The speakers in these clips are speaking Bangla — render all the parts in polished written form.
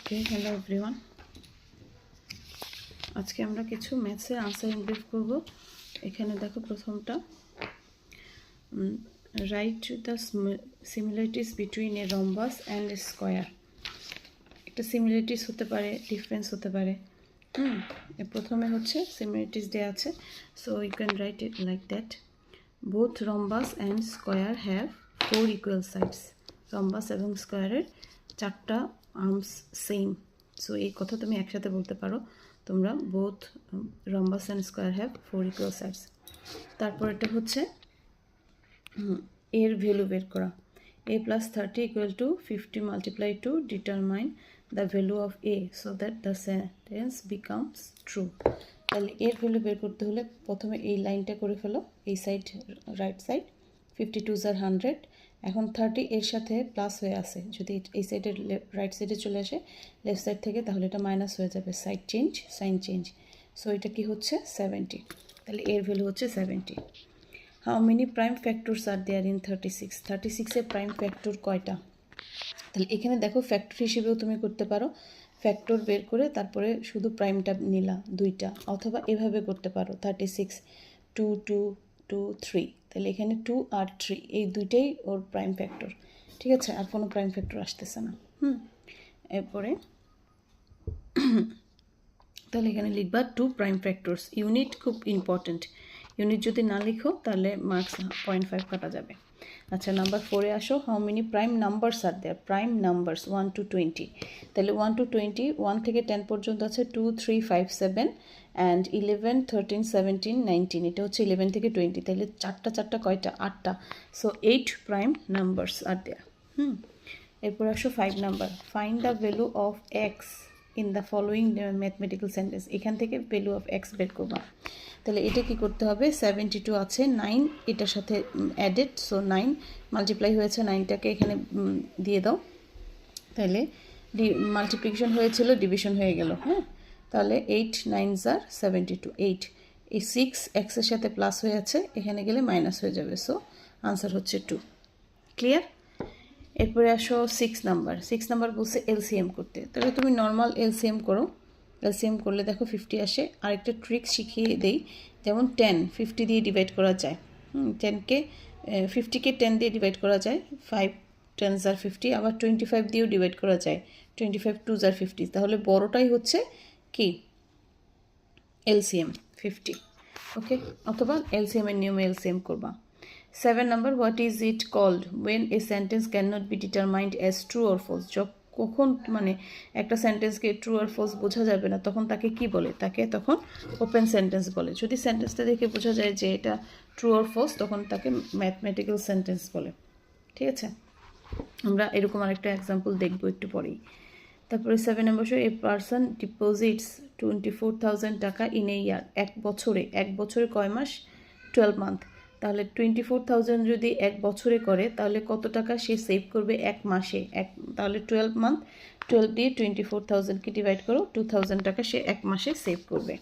ওকে, হ্যালো এভরিওয়ান। আজকে আমরা কিছু ম্যাথসের আনসার ইনব্রিফ করব। এখানে দেখো প্রথমটা, write the similarities between a rhombus and a square. একটা সিমিলারিটিস হতে পারে, ডিফারেন্স হতে পারে। প্রথমে হচ্ছে সিমিলারিটিস দেওয়া আছে, so you can write it like that. Both rhombus and square have 4 equal sides. Rhombus এবং স্কোয়ারের 4টা আর্মস সেম। সো এই কথা তুমি একসাথে বলতে পারো তোমরা, both rhombus and square have 4 equal sides. তারপর এটা হচ্ছে এর ভ্যালু বের করা। a plus 30 equal to 50 multiplied to determine the value of a so that the sentence becomes true. তাহলে এর ভ্যালু বের করতে হলে প্রথমে এই লাইনটা করে ফেলো, এই সাইড রাইট সাইড 52 আর 100। এখন 30 এর সাথে প্লাস হয়ে আসে, যদি এই সাইডের রাইট সাইডে চলে আসে লেফট সাইড থেকে, তাহলে এটা মাইনাস হয়ে যাবে, side change, sign change. So এটা কি হচ্ছে 70। তাহলে এর ভ্যালু হচ্ছে 70। How many prime factors are there in 36? 36-এর প্রাইম ফ্যাক্টর কয়টা? তাহলে এখানে দেখো ফ্যাক্টর হিসেবেও তুমি করতে পারো, ফ্যাক্টর বের করে তারপরে শুধু প্রাইমটা নিলা 2টা, অথবা এভাবে করতে পারো 36 2 2 2 3। তাহলে এখানে 2 আর 3 এই দুইটাই ওর প্রাইম ফ্যাক্টর, ঠিক আছে? আর কোনো প্রাইম ফ্যাক্টর আসতেছে না। এরপরে তাহলে এখানে লিখবা 2 প্রাইম ফ্যাক্টরস। ইউনিট খুব ইম্পর্টেন্ট, ইউনিট যদি না লিখো তাহলে মার্কস 0.5 কাটা যাবে। আচ্ছা, নাম্বার 4-এ আসো। How many prime numbers are there? Prime numbers 1 to 20। তাহলে 1 to 20, 1 থেকে 10 পর্যন্ত আছে 2 3 5 7 অ্যান্ড 11 13 17 19। এটা হচ্ছে 11 থেকে 20। তাহলে চারটা কয়টা? 8টা। সো 8 প্রাইম নাম্বারস আর দেয়ার। এরপর আসো 5 number. Find the value of x in the following mathematical sentence. এখান থেকে ভ্যালু অফ এক্স বের করবা। তাহলে এটা কি করতে হবে? 72 আছে, 9 এটার সাথে অ্যাডেড, সো 9 মাল্টিপ্লাই হয়েছে, 9টাকে এখানে দিয়ে দাও। তাহলে মাল্টিপ্লিকেশন হয়েছিল, ডিভিশন হয়ে গেল। তাহলে 8 9s are 72, 8। এই 6 এক্সের সাথে প্লাস হয়ে আছে, এখানে গেলে মাইনাস হয়ে যাবে, সো আনসার হচ্ছে 2। ক্লিয়ার? এরপরে আসো 6 নাম্বার বলছে এলসিএম করতে। তাহলে তুমি নর্মাল এলসিএম করো। এলসিএম করলে দেখো 50 আসে। আরেকটা ট্রিক শিখিয়ে দেই, যেমন 10 50 দিয়ে ডিভাইড করা যায়। 50কে 10 দিয়ে ডিভাইড করা যায়, 5 10s are 50। আবার 25 দিয়েও ডিভাইড করা যায়, 25 2s are 50। তাহলে বড়টাই হচ্ছে কি? এলসিএম 50। ওকে, অথবা এলসিএম এর নিয়মে এলসিএম করবা। 7 number, what is it called when a sentence can not be determined as true or false? কখন মানে একটা সেন্টেন্সকে ট্রু আর ফলস বোঝা যাবে না, তখন তাকে কি বলে? তাকে তখন ওপেন সেন্টেন্স বলে। যদি সেন্টেন্সটা দেখে বোঝা যায় যে এটা ট্রু অর ফলস, তখন তাকে ম্যাথমেটিক্যাল সেন্টেন্স বলে। ঠিক আছে, আমরা এরকম আরেকটা এক্সাম্পল দেখবো একটু পরেই। তারপরে 7 নম্বর, এ পারসন ডিপোজিটস 24,000 টাকা ইন এ ইয়ার। এক বছরে কয় মাস? 12 মান্থ। তাহলে 24,000 যদি এক বছরে করে, তাহলে কত টাকা সে সেভ করবে এক মাসে? তাহলে 12 মান্থ, 12 দিয়ে 24,000কে ডিভাইড করো, 2,000 টাকা সে এক মাসে সেভ করবে।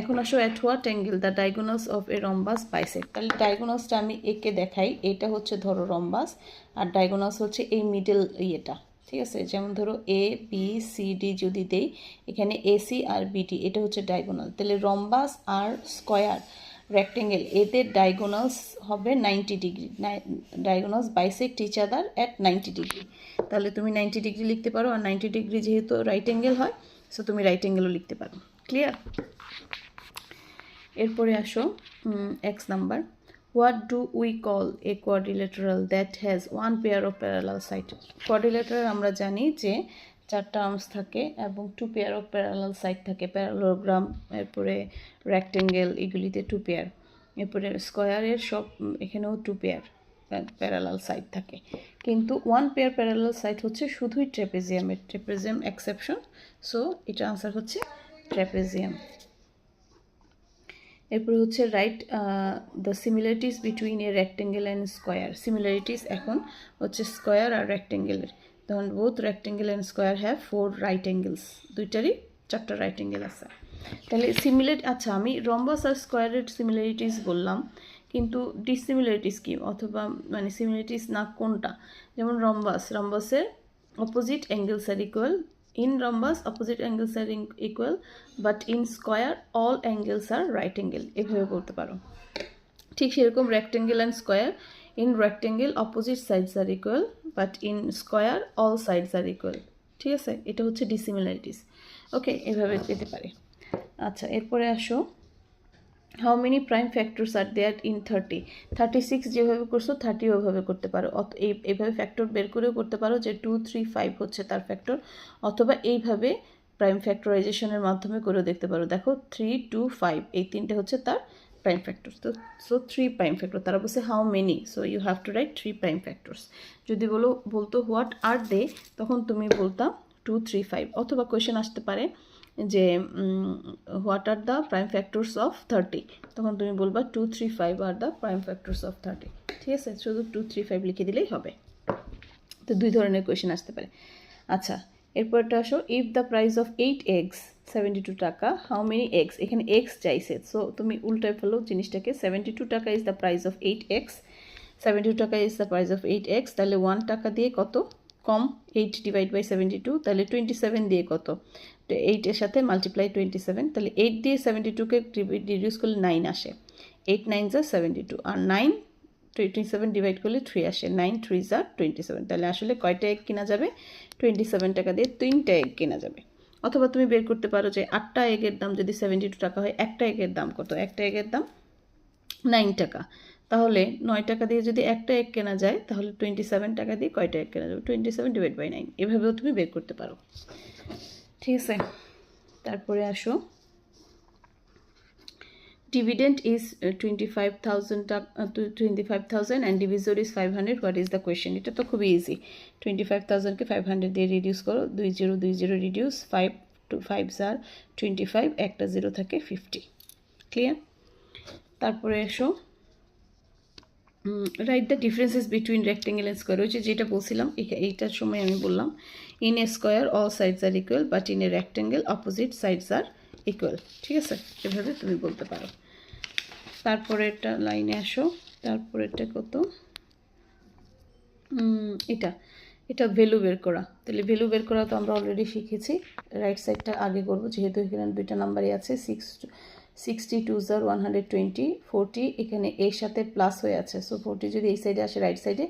এখন আসো at what angle the diagonals of a rhombus bisect. তাহলে ডায়াগোনালসটা আমি একে দেখাই। এটা হচ্ছে ধরো রম্বাস, আর ডায়াগোনালস হচ্ছে এই মিডল ইয়েটা। ঠিক আছে, যেমন ধরো এ বি সি ডি যদি দেই, এখানে এসি আর বিডি, এটা হচ্ছে ডায়াগোনাল। তাহলে রম্বাস আর স্কোয়ার রেক্টেঙ্গেল, এদের ডায়াগোনালস হবে 90 degree. Diagonals bisect each other at 90 degree. তাহলে তুমি 90 ডিগ্রি লিখতে পারো, আর 90 ডিগ্রি যেহেতু রাইট অ্যাঙ্গেল হয়, সো তুমি রাইট অ্যাঙ্গেলও লিখতে পারো। ক্লিয়ার? এরপরে আসো X number, what do we call a quadrilateral that has 1 pair of parallel side? Quadrilateral আমরা জানি যে 4টা আর্মস থাকে এবং 2 পেয়ার অফ প্যারালাল সাইড থাকে। প্যারালোগ্রাম, এরপরে রেক্টেঙ্গেল, এগুলিতে 2 পেয়ার। এরপরে স্কোয়ারের সব এখানেও 2 পেয়ার প্যারালাল সাইড থাকে, কিন্তু 1 পেয়ার প্যারালাল সাইড হচ্ছে শুধুই ট্রেপেজিয়ামের। ট্রেপেজিয়াম এক্সেপশন, সো এটা আনসার হচ্ছে ট্রেপেজিয়াম। এরপরে হচ্ছে write the similarities between a rectangle and square. Similarities এখন হচ্ছে স্কোয়ার আর রেক্টেঙ্গেলের। তখন both rectangle and square have 4 right angles. দুইটারই 4টা রাইট অ্যাঙ্গেল আছে। তাহলে আচ্ছা, আমি রম্বাস আর স্কোয়ারের সিমিলারিটিস বললাম, কিন্তু ডিসিমিলারিটিস কি? অথবা মানে সিমিলারিটিস না কোনটা? যেমন রম্বাসের opposite angles are equal, In rhombus opposite angles are equal, but in square all angles are right angle. এভাবে বলতে পারো। ঠিক সেরকম rectangle and square, in rectangle opposite sides are equal, but in square all sides are equal. ঠিক আছে, এটা হচ্ছে ডিসিমিলারিটিস। ওকে, এভাবে পেতে পারে। আচ্ছা, এরপরে আসো, how many prime factors are there in 30? 36 যেভাবে করছো 30 ওভাবে করতে পারো, এইভাবে ফ্যাক্টর বের করেও করতে পারো যে 2 3 5 হচ্ছে তার ফ্যাক্টর, অথবা এইভাবে প্রাইম ফ্যাক্টরাইজেশনের মাধ্যমে করেও দেখতে পারো। দেখো 3 2 5 এই তিনটে হচ্ছে তার প্রাইম ফ্যাক্টর। তো সো 3 প্রাইম ফ্যাক্টর, তারা বলছে how many, so you have to write 3 prime factors. যদি বলতো হোয়াট আর দে, তখন তুমি বলতা 2 3 5, অথবা কোয়েশ্চেন আসতে পারে যে what are the prime factors of 30, তখন তুমি বলবা 2 3 5 are the prime factors of 30। ঠিক আছে, শুধু 2 3 5 লিখে দিলেই হবে। তো দুই ধরনের কোয়েশ্চেন আসতে পারে। আচ্ছা, এরপরটা আসো, if the price of 8 eggs 72 টাকা, হাউ মেনি এগস? এখানে এগস চাইছে, সো তুমি উল্টায় ফেলো জিনিসটাকে। 72 টাকা is the price of 8 eggs, 72 টাকা is the price of 8 eggs, তাহলে 1 টাকা দিয়ে কত কম? 8 ডিভাইড বাই 72, তাহলে 27 দিয়ে কত? 8 এর সাথে মাল্টিপ্লাই 27, তাহলে 8 দিয়ে 72কে রিডিউস করলে 9 আসে, 8 9 যা 72, আর 9 27 ডিভাইড করলে 3 আসে, 9 3 যা 27, তাহলে আসলে কয়টা এগ কেনা যাবে? 27 টাকা দিয়ে 3টা এগ কেনা যাবে। অথবা তুমি বের করতে পারো যে 8টা এগের দাম যদি 72 টাকা হয়, একটা এগের দাম কত? একটা এগের দাম 9 টাকা, তাহলে 9 টাকা দিয়ে যদি একটা এগ কেনা যায়, তাহলে 27 টাকা দিয়ে কয়টা এগ কেনা যাবে? 27 ডিভাইড বাই 9, এভাবেও তুমি বের করতে পারো। ঠিক আছে, তারপরে আসো, dividend is 25,000 and divisor is 500, what is the question? এটা তো খুবই ইজি। 25,000কে 500 দিয়ে রিডিউস করো, 20 রিডিউস 5 to 5 আর 25, একটা 0 থাকে 50। ক্লিয়ার? তারপরে এসো, write the differences between rectangle and square. হচ্ছে যেটা বলছিলাম এইটার সময় আমি বললাম, in a square all sides are equal, but in a rectangle opposite sides are equal. ঠিক আছে, এভাবে তুমি বলতে পারো। তারপরে একটা লাইনে আসো, তারপরেটা কত? এটা ভ্যালু বের করা। তাহলে ভ্যালু বের করা তো আমরা অলরেডি শিখেছি, রাইট সাইডটা আগে করবো, যেহেতু এখানে দুইটা নাম্বারই আছে, 60 2 120 40, এখানে এর সাথে প্লাস হয়ে আছে, সো 40 যদি এই সাইডে আসে রাইট সাইডে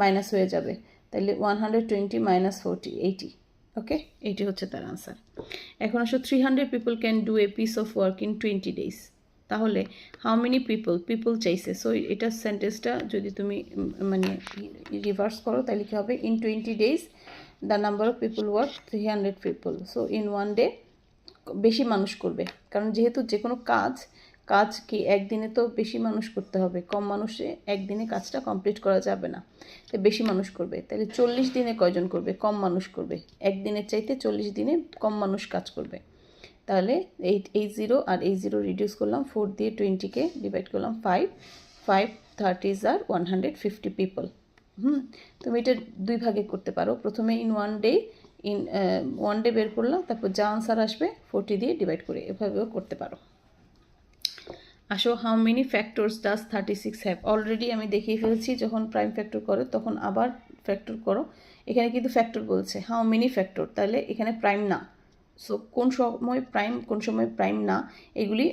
মাইনাস হয়ে যাবে, তাহলে 120 মাইনাস 40 80। ওকে, এইটি হচ্ছে তার আনসার। এখন আসো, 300 people can do a piece of work in 20 days, তাহলে হাউ মেনি পিপল চাইছে, সো এটা সেন্টেন্সটা যদি তুমি মানে রিভার্স করো, তাহলে কি হবে? In 20 days the number of people work 300 people, so in 1 day বেশি মানুষ করবে, কারণ যেহেতু যে কোনো কাজ কি একদিনে তো বেশি মানুষ করতে হবে, কম মানুষে একদিনে কাজটা কমপ্লিট করা যাবে না, তাই বেশি মানুষ করবে। তাহলে 40 দিনে কয়জন করবে? কম মানুষ করবে, একদিনের চাইতে 40 দিনে কম মানুষ কাজ করবে। তাহলে এই 0 আর এই 0 রিডিউস করলাম, 4 দিয়ে 20কে ডিভাইড করলাম 5 30 আর 150 পিপল। তুমি এটা দুই ভাগে করতে পারো, প্রথমে ইন 1 day বের করলাম, তারপর যা আনসার আসবে 40 দিয়ে ডিভাইড করে, এভাবেও করতে পারো। আসো, how many factors does 36 have? Already আমি দেখিয়ে ফেলেছি, যখন প্রাইম ফ্যাক্টর করো তখন আবার ফ্যাক্টর করো। এখানে কিন্তু ফ্যাক্টর বলছে, হাউ মেনি ফ্যাক্টর, তাহলে এখানে প্রাইম না, সো কোন সময় প্রাইম কোন সময় প্রাইম না, এগুলি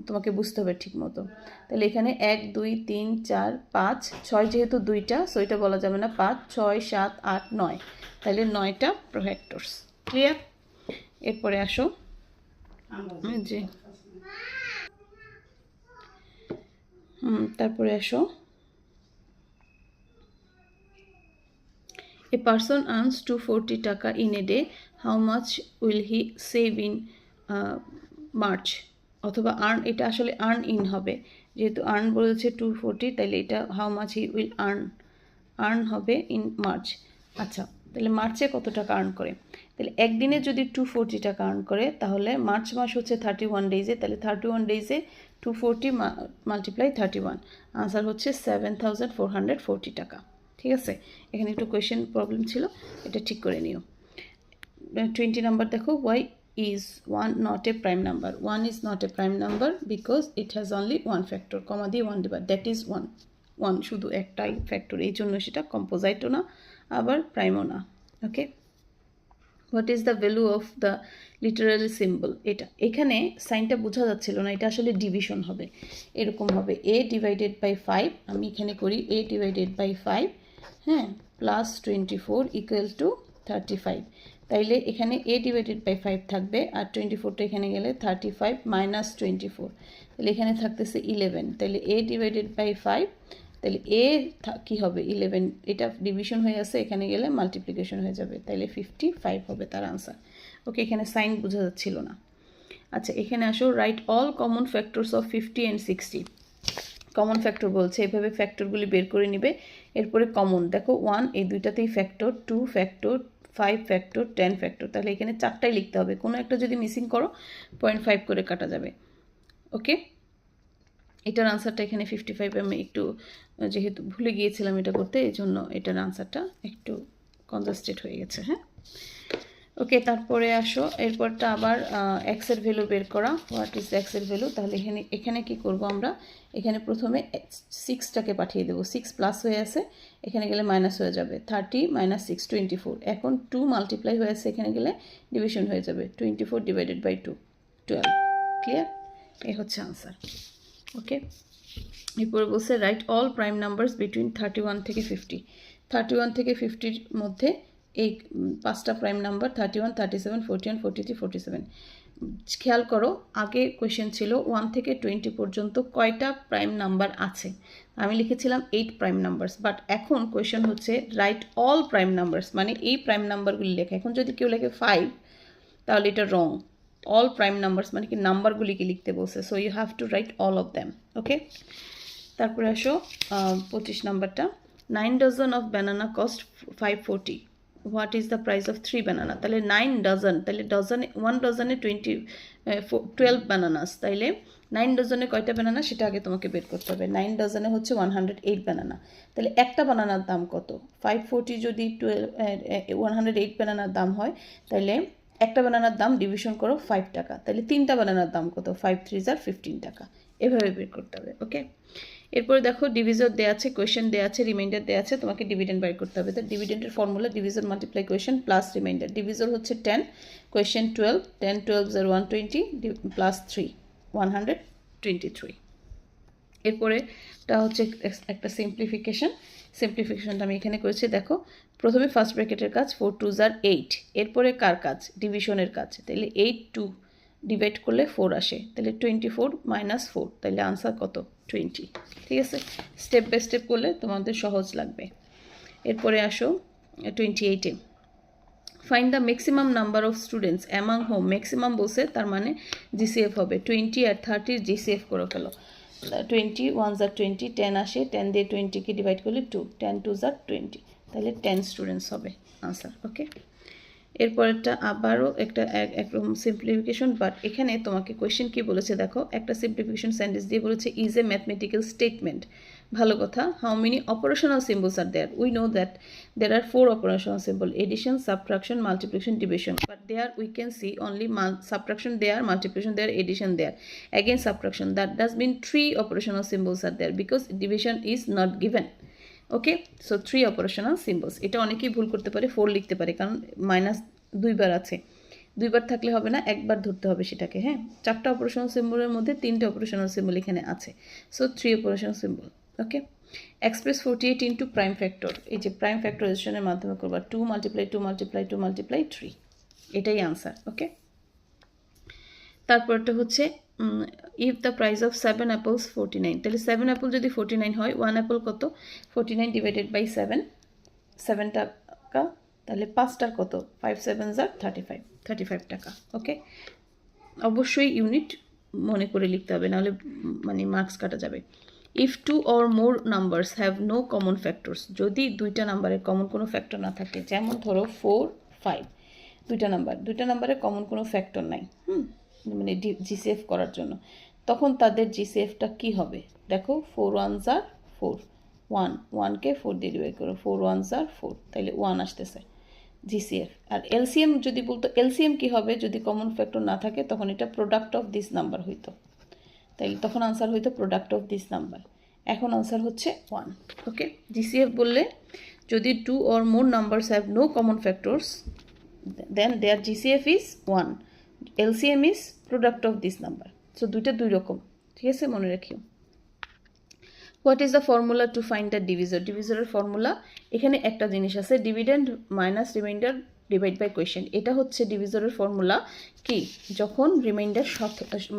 তোমাকে বুঝতে হবে ঠিক মতো। তাহলে এখানে 1 2 3 4 5 6, যেহেতু দুইটা, সো এটা বলা যাবে না 5 6 7 8 9, তাহলে 9টা ফ্যাক্টরস। ক্লিয়ার? এরপরে আসো, জি তারপরে আসো, a person earns 240 টাকা in a day, how much will he save in March? অথবা আর্ন, এটা আসলে আর্ন ইন হবে, যেহেতু আর্ন বলেছে 240, তাহলে এটা how much he will earn হবে ইন মার্চ। আচ্ছা, তাহলে মার্চে কত টাকা আর্ন করে? তাহলে একদিনে যদি 240 টাকা আর্ন করে, তাহলে মার্চ মাস হচ্ছে 31 ডেজে, তাহলে 31 ডেজে 240 মাল্টিপ্লাই 31, আনসার হচ্ছে 7440 টাকা। ঠিক আছে, এখানে একটু কোয়েশ্চেন প্রবলেম ছিল, এটা ঠিক করে নিও। 20 নাম্বার দেখো, Y is 1 not a prime number? 1 is not a prime number because it has only one factor, comma দিয়ে 1 দিবা, that is 1 শুধু একটাই ফ্যাক্টর, এই জন্য সেটা কম্পোজাইটও না আবার প্রাইমও না। Okay, what is the value of the literary symbol, এটা এখানে সাইনটা বোঝা যাচ্ছিল না, এটা আসলে ডিভিশন হবে, এরকম হবে a ডিভাইডেড বাই 5, আমি এখানে করি a ডিভাইডেড বাই 5, হ্যাঁ, প্লাস 24 ইকুয়াল টু 35, তাইলে এখানে a ডিভাইডেড বাই 5 থাকবে, আর 24টা এখানে গেলে 35 মাইনাস 24, তাহলে এখানে থাকতেছে 11, তাহলে a ডিভাইডেড বাই 5, তাহলে a কি হবে 11, এটা ডিভিশন হয়ে আছে, এখানে গেলে মাল্টিপ্লিকেশন হয়ে যাবে, তাহলে 55 হবে তার আনসার। ওকে, এখানে সাইন বোঝা যাচ্ছিল না। আচ্ছা, এখানে আসো, right all common factors of 50 and 60। Common factor বলছে, এভাবে ফ্যাক্টরগুলি বের করে নিবে, এরপরে কমন দেখো 1 এই দুইটাতেই ফ্যাক্টর, 2 ফ্যাক্টর, 5 ফ্যাক্টর, 10 ফ্যাক্টর, তাহলে এখানে 4টাই লিখতে হবে, কোনো একটা যদি মিসিং করো 0.5 করে কাটা যাবে। ওকে, এটার আনসারটা এখানে 55, আমি একটু যেহেতু ভুলে গিয়েছিলাম এটা করতে, এই জন্য এটার আনসারটা একটু কনজাস্টেড হয়ে গেছে। হ্যাঁ, ওকে, তারপরে আসো, এরপরটা আবার এক্সের ভ্যালু বের করা, হোয়াট ইজ এক্সের ভ্যালু, তাহলে এখানে কি করব আমরা, এখানে প্রথমে 6টাকে পাঠিয়ে দেবো, 6 প্লাস হয়ে আছে, এখানে গেলে মাইনাস হয়ে যাবে, 30 মাইনাস 6 24, এখন 2 মাল্টিপ্লাই হয়ে আছে, এখানে গেলে ডিভিশন হয়ে যাবে, 24 ডিভাইডেড বাই 2 12, ক্লিয়ার, এই হচ্ছে আনসার। ওকে, এরপরে বলছে right all prime numbers between 31 থেকে 50, 31 থেকে 50-র মধ্যে এই 5টা প্রাইম নাম্বার 31, 37, 41, 43, 47। খেয়াল করো, আগে কোয়েশ্চেন ছিল 1 থেকে 20 পর্যন্ত কয়টা প্রাইম নাম্বার আছে, আমি লিখেছিলাম 8 প্রাইম নাম্বারস, বাট এখন কোয়েশ্চেন হচ্ছে রাইট অল প্রাইম নাম্বারস, মানে এই প্রাইম নাম্বারগুলি লেখা। এখন যদি কেউ লেখে 5, তাহলে এটা রং, অল প্রাইম নাম্বারস মানে কি নাম্বারগুলিকে লিখতে বলছে, so you have to write all of them. Okay, তারপরে আসো 25 নাম্বারটা, 9 dozen of banana cost 540, what is the price of 3 banana, তাহলে 9 ডজন, তাহলে ডজনে 1 ডজনে 12 ব্যানানাস, তাইলে 9 ডজনে কয়টা ব্যানানা সেটা আগে তোমাকে বের করতে হবে। 9 ডজনে হচ্ছে 108 ব্যানানা, তাহলে একটা বানানার দাম কত, 540 যদি 108 ব্যানানার দাম হয়, তাহলে একটা বানানার দাম ডিভিশন করো 5 টাকা, তাহলে 3টা বানানার দাম কত, 5 3 15 টাকা, এভাবে বের করতে হবে। ওকে, এরপরে দেখো ডিভিজর দেওয়া আছে, কোয়েশ্চেন দেওয়া আছে, রিমাইন্ডার দেওয়া আছে, তোমাকে ডিভিডেন্ড বের করতে হবে। তো ডিভিডেন্ডের formula divisor multiply quotient plus remainder, divisor হচ্ছে 10, কোয়েশ্চেন 12, 10 12 120 প্লাস 3 123। এরপরে এটা হচ্ছে একটা সিম্পলিফিকেশনটা আমি এখানে করেছি, দেখো প্রথমে ফার্স্ট ব্র্যাকেটের কাজ 4 2 8, এরপরে কার কাজ, ডিভিশনের কাজ, তাহলে 8 2 ডিভাইড করলে 4 আসে, তাহলে 24 মাইনাস 4, তাহলে আনসার কত 20। ঠিক আছে, স্টেপ বাই স্টেপ করলে তোমাদের সহজ লাগবে। এরপরে আসো 28-এ, find the maximum number of students among whom, maximum বসে তার মানে জিসিএফ হবে, 20 আর 30 জিসিএফ করে ফেলো, 20 1 20, 10 আসে, 10 দিয়ে 20কে ডিভাইড করলে 2, 10 2 20, তাহলে 10 স্টুডেন্টস হবে আনসার। ওকে, এরপরটা আবারও একটা একরকম সিম্পলিফিকেশন, বাট এখানে তোমাকে কোয়েশ্চেন কি বলেছে দেখো, একটা সিম্পলিফিকেশন সেন্টেন্স দিয়ে বলেছে ইজ এ ম্যাথমেটিক্যাল স্টেটমেন্ট, ভালো কথা, how many operational symbols are there, we know that there are 4 operational symbol, addition, subtraction, multiplication, division, but there we can see only subtraction there, multiplication there, addition there, again subtraction, that does mean 3 operational symbols are there because division is not given. Okay, so 3 operational symbols, এটা অনেকেই ভুল করতে পারে, 4 লিখতে পারে, কারণ মাইনাস 2বার আছে, 2বার থাকলে হবে না, একবার ধরতে হবে সেটাকে। হ্যাঁ, 4টা অপারেশনাল সিম্বলের মধ্যে 3টে অপারেশনাল সিম্বল এখানে আছে, সো 3 অপারেশনাল সিম্বল। ওকে, এক্সপ্রেস 48 ইন্টু প্রাইম ফ্যাক্টর, এই যে প্রাইম ফ্যাক্টরাইজেশনের মাধ্যমে করবা, 2 মাল্টিপ্লাই 2 মাল্টিপ্লাই 2 মাল্টিপ্লাই 3, এটাই আনসার। ওকে, তারপরটা হচ্ছে if the price of 7 apples 49, তাহলে 7 অ্যাপল যদি 49 হয়, 1 অ্যাপল কত, 49 ডিভাইডেড বাই 7, 7 টাকা, তাহলে 5টার কত, 5 7 35 টাকা। ওকে, অবশ্যই ইউনিট মনে করে লিখতে হবে, নাহলে মানে মার্কস কাটা যাবে। If 2 or more numbers have no common factors, যদি 2টা নাম্বারের কমন কোনো ফ্যাক্টর না থাকে, যেমন ধরো 4 5, 2টা নাম্বারের কমন কোনো ফ্যাক্টর নাই, মানে জিসিএফ করার জন্য, তখন তাদের জিসিএফটা কি হবে, দেখো 4 1 4, 1কে 4 দিয়ে ডিভাইড করো, 4 1 4, তাহলে 1 আসতেছে জিসিএফ। আর এলসিএম যদি বলতো, এলসিএম কি হবে, যদি কমন ফ্যাক্টর না থাকে তখন এটা প্রোডাক্ট অফ দিস নাম্বার হইতো, তাইলে তখন আনসার হইতো প্রোডাক্ট অফ দিস নাম্বার, এখন আনসার হচ্ছে 1। ওকে, জিসিএফ বললে যদি 2 or more numbers have no common factors, then their GCF is 1, LCM is product of this number. So দুইটা দুই রকম, ঠিক আছে, মনে রাখিও। What is the formula to find the divisor? ডিভিজরের ফর্মুলা এখানে একটা জিনিস আছে, dividend minus remainder divide by quotient. এটা হচ্ছে ডিভিজরের ফর্মুলা কি, যখন রিমাইন্ডার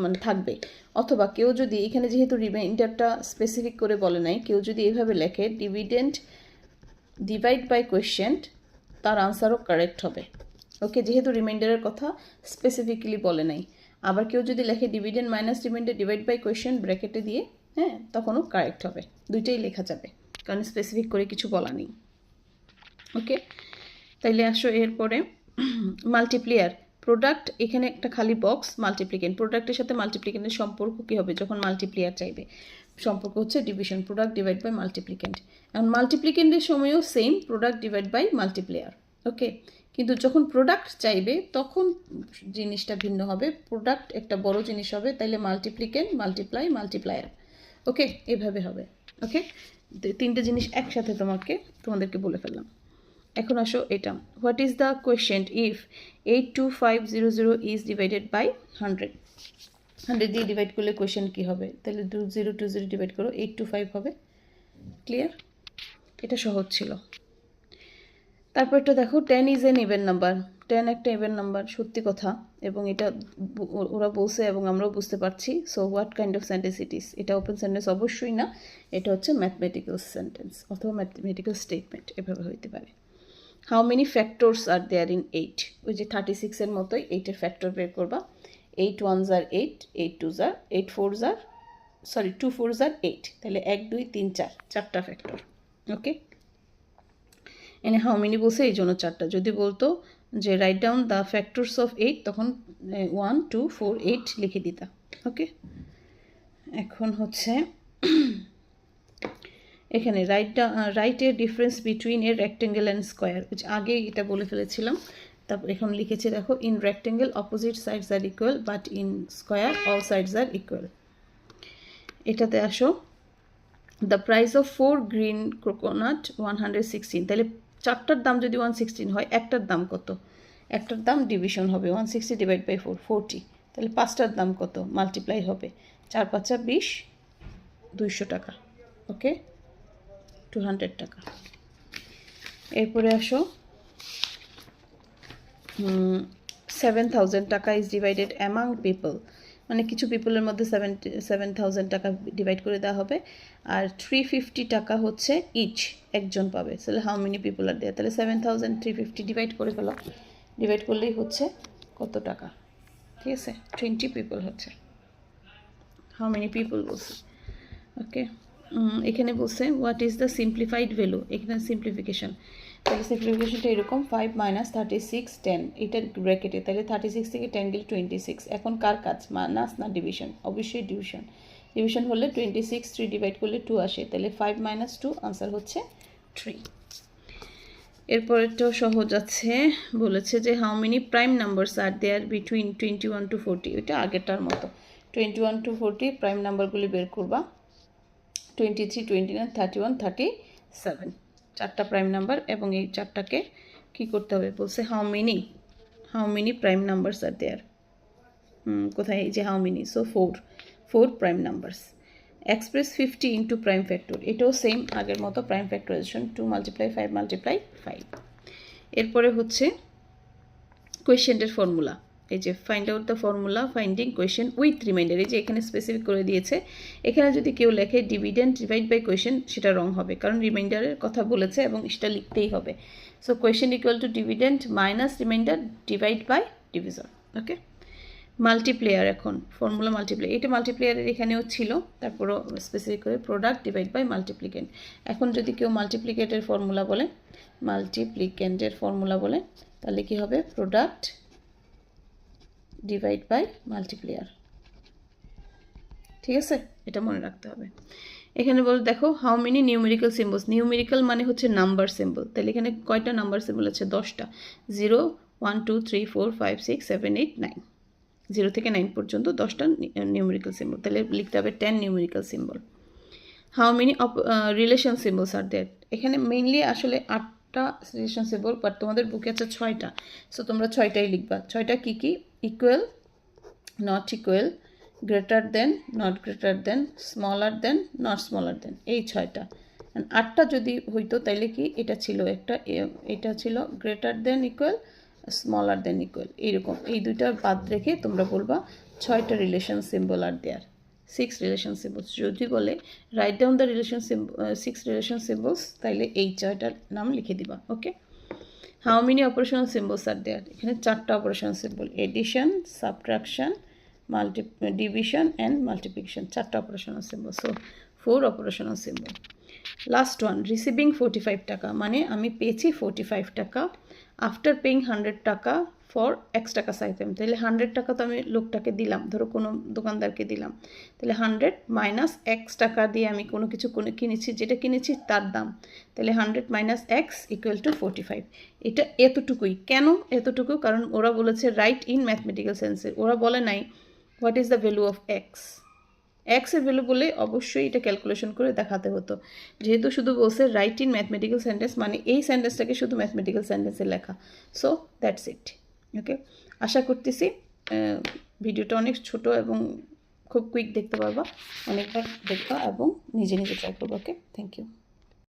মানে থাকবে, অথবা কেউ যদি এখানে যেহেতু রিমাইন্ডারটা স্পেসিফিক করে বলে নাই, কেউ যদি এভাবে লেখে ডিভিডেন্ড ডিভাইড বাই কোয়েশ্চেন্ট, তার আনসারও কারেক্ট হবে। ওকে, যেহেতু রিমাইন্ডারের কথা স্পেসিফিক্যালি বলে নাই। আবার কেউ যদি লেখে dividend minus remainder divide by quotient ব্র্যাকেটে দিয়ে, হ্যাঁ, তখনও কারেক্ট হবে, দুইটাই লেখা যাবে, কারণ স্পেসিফিক করে কিছু বলা নেই। ওকে, তাইলে আসো এরপরে মাল্টিপ্লিয়ার প্রোডাক্ট, এখানে একটা খালি বক্স, মাল্টিপ্লিকেন্ট, প্রোডাক্টের সাথে মাল্টিপ্লিকেন্টের সম্পর্ক কী হবে যখন মাল্টিপ্লিয়ার চাইবে? সম্পর্ক হচ্ছে ডিভিশন, প্রোডাক্ট ডিভাইড বাই মাল্টিপ্লিকেন্ট। এখন মাল্টিপ্লিকেন্টের সময়ও সেম, প্রোডাক্ট ডিভাইড বাই মাল্টিপ্লিয়ার। ওকে, কিন্তু যখন প্রোডাক্ট চাইবে তখন জিনিসটা ভিন্ন হবে, প্রোডাক্ট একটা বড় জিনিস হবে, তাইলে মাল্টিপ্লিকেন্ট মাল্টিপ্লাই মাল্টিপ্লায়ার। ওকে, এভাবে হবে। ওকে, তিনটে জিনিস একসাথে তোমাদেরকে বলে ফেললাম। এখন আসো এটা, what is the quotient if 82500 is divided by 100? 100 দিয়ে ডিভাইড করলে কোয়েশ্চেন্ট কী হবে? তাহলে 2020 ডিভাইড করো, 825 হবে। ক্লিয়ার? এটা সহজ ছিল। তারপরটা দেখো, 10 ইজ এন ইভেন নাম্বার। 10 একটা ইভেন নাম্বার, সত্যি কথা, এবং এটা ওরা বলছে এবং আমরাও বুঝতে পারছি। So what kind of sentence it is? এটা ওপেন সেন্টেন্স অবশ্যই না, এটা হচ্ছে ম্যাথমেটিক্যাল সেন্টেন্স অথবা ম্যাথমেটিক্যাল স্টেটমেন্ট, এভাবে হইতে পারে। How many factors are there in 8? ওই যে 36-এর মতোই 8-এর ফ্যাক্টর বের করবা। 8 1s are 8, 8 2s are 8 4s are 2 4s are 8, তাহলে 1 2 3 4, চারটা ফ্যাক্টর। ওকে, এনে হাউ মেনি বলছে এই জন্য চারটা। যদি বলতো যে right down the factors of 8, তখন 1 2 4 8 লিখে দিতা। ওকে, এখন হচ্ছে এখানে রাইট এর difference between a rectangle and square, আগে এটা বলে ফেলেছিলাম। তারপর এখন লিখেছি দেখো, in rectangle opposite sides are equal, but in square all sides are equal. এটাতে আসো, the price of 4 green coconut 116, তাহলে চারটার দাম যদি 116 হয়, একটার দাম কত? একটার দাম ডিভিশন হবে, 160 ডিভাইড বাই 4 40, তাহলে পাঁচটার দাম কত? মাল্টিপ্লাই হবে, 4 5 20, 200 টাকা। ওকে, 200 টাকা। এরপরে আসো, 7,000 টাকা ইজ ডিভাইডেড অ্যামাং পিপল, মানে কিছু পিপলের মধ্যে 7,000 টাকা ডিভাইড করে দেওয়া হবে, আর 350 টাকা হচ্ছে ইচ, একজন পাবে। তাহলে হাউ মেনি পিপল আর দেয়ার? তাহলে 7,000 350 ডিভাইড করে ফেলো, ডিভাইড করলেই হচ্ছে কত টাকা? ঠিক আছে, 20 পিপল হচ্ছে। হাউ মেনি পিপল বলছে। ওকে, এখানে বলছে what is the simplified value, এখানে সিম্পলিফিকেশন, তাহলে সিম্পলিফিকেশনটা এরকম 5 - 36 10, এটার ব্র্যাকেটে, তাহলে 36 থেকে 10 গেলে 26। এখন কার কাজ, মাইনাস না ডিভিশন? অবশ্যই ডিভিশন। ডিভিশন হলে 26 3 ডিভাইড করলে 2 আসে, তাহলে 5 - 2, আনসার হচ্ছে 3। এরপরেরটাও সহজ আছে, বলেছে যে how many prime numbers are there between 21 to 40, ওইটা আগেরটার মতো। 21 to 40 প্রাইম নাম্বারগুলি বের করবা, 23 29 31 37, চারটা প্রাইম নাম্বার, এবং এই চারটাকে কি করতে হবে বলছে, how many prime numbers are দেয়ার, কোথায়? এই যে how many, so 4 prime numbers. Express 50 into prime factor, এটাও সেম আগের মতো, প্রাইম ফ্যাক্টরাইজেশন 2 × 5 × 5। এরপরে হচ্ছে কোয়েশ্চেন্টের ফর্মুলা, এই যে find out the formula finding question with reminder, এই যে এখানে স্পেসিফিক করে দিয়েছে। এখানে যদি কেউ লেখে ডিভিডেন্ড ডিভাইড বাই কোয়েশ্চেন, সেটা রং হবে, কারণ রিমাইন্ডারের কথা বলেছে এবং সেটা লিখতেই হবে। So question equal to dividend minus remainder divide by division. Okay, multiplier, এখন ফর্মুলা মাল্টিপ্লেয়ার, এটা মাল্টিপ্লেয়ারের এখানেও ছিল, তারপরও স্পেসিফিক করে প্রোডাক্ট ডিভাইড বাই মাল্টিপ্লিকেন্ট। এখন যদি কেউ মাল্টিপ্লিকেটের ফর্মুলা বলে, মাল্টিপ্লিকেন্টের ফর্মুলা বলে, তাহলে কি হবে? Product divide by multiplier. ঠিক আছে, এটা মনে রাখতে হবে। এখানে বল, দেখো how many numerical symbols, numerical মানে হচ্ছে নাম্বার সিম্বল, তাহলে এখানে কয়টা নাম্বার সিম্বল আছে? 10টা, 0 1 2 3 4 5 6 7 8 9, 0 থেকে 9 পর্যন্ত 10টা নিউমেরিক্যাল সিম্বল, তাহলে লিখতে হবে 10 numerical symbol. How many relation symbols are there, এখানে মেইনলি আসলে 8 8টা রিলেশন সিম্বল, বাট তোমাদের বুকে আছে 6টা, সো তোমরা 6টাই লিখবা। 6টা কী কী? Equal, not equal, greater than, not greater than, smaller than, not smaller than, এই 6টা। 8টা যদি হইতো তাইলে কি এটা ছিল একটা, এটা ছিল greater than equal, smaller than equal, এইরকম এই দুইটা বাদ রেখে তোমরা বলবা 6টা relation symbol are there, 6 relation symbols. যদি বলে write down the relation 6 relation symbols, তাইলে এই 6টার নাম লিখে দিবা। Okay, how many operational symbols are there? এখানে 4টা operational symbol, addition, subtraction, division and multiplication, 4টা operational symbol, so 4 operational symbol. Last one, receiving 45 টাকা, মানে আমি পেয়েছি 45 টাকা আফটার পেইং 100 টাকা ফর এক্স টাকা আইটেম। তাহলে 100 টাকা তো আমি লোকটাকে দিলাম, ধরো কোনো দোকানদারকে দিলাম, তাহলে 100 মাইনাস এক্স টাকা দিয়ে আমি কোনো কিছু কিনেছি, যেটা কিনেছি তার দাম, তাহলে 100 মাইনাস এক্স ইকুয়াল টু 45। এটা এতটুকুই। কেন এতটুকু? কারণ ওরা বলেছে রাইট ইন ম্যাথমেটিক্যাল সেন্সে, ওরা বলে নাই what is the value of x. এক্সের ভ্যালু বলে অবশ্যই এটা ক্যালকুলেশন করে দেখাতে হতো, যেহেতু শুধু বলছে রাইট ইন ম্যাথমেটিক্যাল সেন্টেন্স, মানে এই সেন্টেন্সটাকে শুধু ম্যাথমেটিক্যাল সেন্টেন্সে লেখা। So that's it. ওকে, আশা করতেছি ভিডিওটা অনেক ছোট এবং খুব কুইক দেখতে পারবা, অনেকবার দেখবা এবং নিজে নিজে ট্রাই করবো। ওকে, থ্যাংক ইউ।